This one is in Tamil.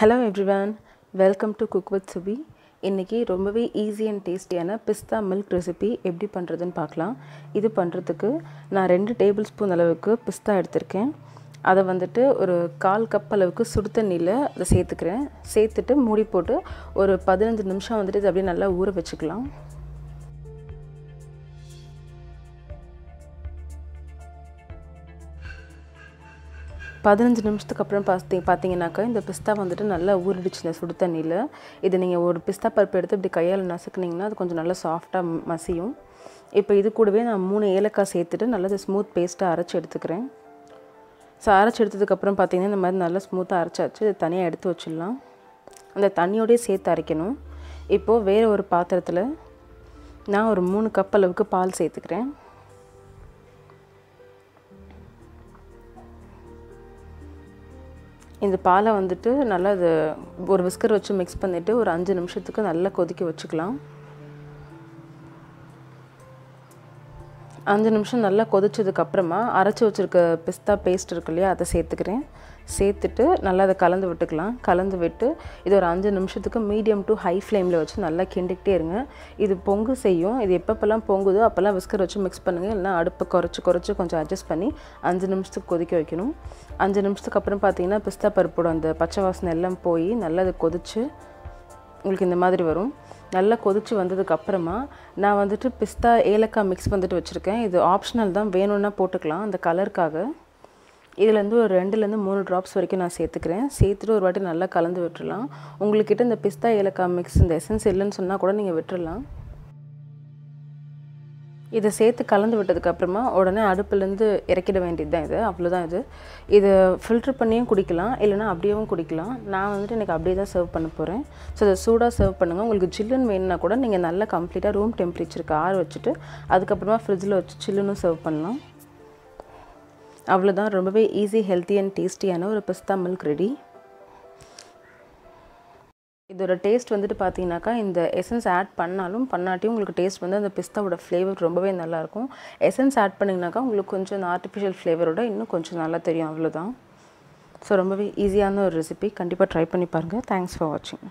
Hello everyone, welcome to Cook with Subi. இன்னைக்கு ரொம்பவே ஈஸி அண்ட் டேஸ்டியான பிஸ்தா மில்க் ரெசிபி எப்படி பண்ணுறதுன்னு பார்க்கலாம். இது பண்ணுறதுக்கு நான் 2 டேபிள் ஸ்பூன் அளவுக்கு பிஸ்தா எடுத்திருக்கேன். அதை வந்துட்டு ஒரு 1/4 கப் அளவுக்கு சுடு தண்ணியில் அதை சேர்த்துக்கிறேன். சேர்த்துட்டு மூடி போட்டு ஒரு 15 நிமிஷம் வந்துட்டு இது அப்படியே நல்லா ஊற வச்சுக்கலாம். பதினஞ்சு நிமிஷத்துக்கு அப்புறம் பார்த்தீங்கன்னாக்கா இந்த பிஸ்தா வந்துட்டு நல்லா ஊறிடுச்சு இந்த சுடு தண்ணியில். இது நீங்கள் ஒரு பிஸ்தா பருப்பு எடுத்து இப்படி கையால் நசுக்குனிங்கன்னா அது கொஞ்சம் நல்லா சாஃப்டாக மசியும். இப்போ இது கூடவே நான் 3 ஏலக்காய் சேர்த்துட்டு நல்லா ஸ்மூத் பேஸ்ட்டாக அரைச்சி எடுத்துக்கிறேன். ஸோ அரைச்சி எடுத்ததுக்கப்புறம் பார்த்தீங்கன்னா இந்த மாதிரி நல்லா ஸ்மூத்தாக அரைச்சாச்சு. இது தனியாக எடுத்து வச்சிடலாம். அந்த தண்ணியோடய சேர்த்து அரைக்கணும். இப்போது வேறு ஒரு பாத்திரத்தில் நான் ஒரு 3 கப் அளவுக்கு பால் சேர்த்துக்கிறேன். இந்த பாலை வந்துட்டு நல்லா இது ஒரு விஸ்கர் வச்சு மிக்ஸ் பண்ணிவிட்டு ஒரு 5 நிமிஷத்துக்கு நல்லா கொதிக்க வச்சுக்கலாம். 5 நிமிஷம் நல்லா கொதிச்சதுக்கப்புறமா அரைச்சி வச்சுருக்க பிஸ்தா பேஸ்ட் இருக்கு இல்லையா, அதை சேர்த்துக்கிறேன். சேர்த்துட்டு நல்லா அதை கலந்து விட்டுக்கலாம். கலந்து விட்டு இது ஒரு 5 நிமிஷத்துக்கு மீடியம் டு ஹை ஃப்ளேமில் வச்சு நல்லா கிண்டிக்கிட்டே இருங்க. இது பொங்கு செய்யும். இது எப்பப்பெல்லாம் பொங்குதோ அப்போல்லாம் விஸ்கர் வச்சு மிக்ஸ் பண்ணுங்கள். இல்லைனா அடுப்பை குறைச்சி கொஞ்சம் அட்ஜஸ்ட் பண்ணி 5 நிமிஷத்துக்கு கொதிக்க வைக்கணும். 5 நிமிஷத்துக்கு அப்புறம் பார்த்தீங்கன்னா பிஸ்தா பருப்போட அந்த பச்சை வாசனை எல்லாம் போய் நல்லா அது கொதிச்சு உங்களுக்கு இந்த மாதிரி வரும். நல்லா கொதிச்சு வந்ததுக்கப்புறமா நான் வந்துட்டு பிஸ்தா ஏலக்காய் மிக்ஸ் வந்துட்டு வச்சுருக்கேன். இது ஆப்ஷனல் தான், வேணும்னா போட்டுக்கலாம் அந்த கலருக்காக. இதுலேருந்து ஒரு 2லேருந்து 3 ட்ராப்ஸ் வரைக்கும் நான் சேர்த்துக்கிறேன். சேர்த்துட்டு ஒரு வாட்டி நல்லா கலந்து விட்டுடலாம். உங்கள்கிட்ட இந்த பிஸ்தா ஏலக்காய் மிக்ஸ் இந்த எசன்ஸ் இல்லைன்னு சொன்னால் கூட நீங்கள் விட்டுடலாம். இதை சேர்த்து கலந்து விட்டதுக்கப்புறமா உடனே அடுப்புலேருந்து இறக்கிட வேண்டியது தான். இது அவ்வளோதான். இதை ஃபில்ட்ரு பண்ணியும் குடிக்கலாம், இல்லைனா அப்படியேவும் குடிக்கலாம். நான் வந்துட்டு எனக்கு அப்படியே தான் சர்வ் பண்ண போகிறேன். ஸோ அதை சூடாக சர்வ் பண்ணுங்கள். உங்களுக்கு ஜில்லுன்னு வேணுன்னா கூட நீங்கள் நல்லா கம்ப்ளீட்டாக ரூம் டெம்பரேச்சருக்கு ஆற வச்சுட்டு அதுக்கப்புறமா ஃப்ரிட்ஜில் வச்சு சில்லுன்னு சர்வ் பண்ணலாம். அவ்வளோதான். ரொம்பவே ஈஸி, ஹெல்த்தி அண்ட் டேஸ்டியான ஒரு பிஸ்தா மில்க் ரெடி. இதோட டேஸ்ட் வந்துட்டு பார்த்தீங்கன்னாக்கா இந்த எசன்ஸ் ஆட் பண்ணாலும் பண்ணாட்டியும் உங்களுக்கு டேஸ்ட் வந்து அந்த பிஸ்தாவோட ஃப்ளேவர் ரொம்பவே நல்லாயிருக்கும். எசன்ஸ் ஆட் பண்ணிங்கனாக்கா உங்களுக்கு கொஞ்சம் அந்த ஆர்டிஃபிஷியல் ஃப்ளேவரோட இன்னும் கொஞ்சம் நல்லா தெரியும். அவ்வளோதான். ஸோ ரொம்பவே ஈஸியான ஒரு ரெசிபி. கண்டிப்பாக ட்ரை பண்ணி பாருங்கள். தேங்க்ஸ் ஃபார் வாட்சிங்.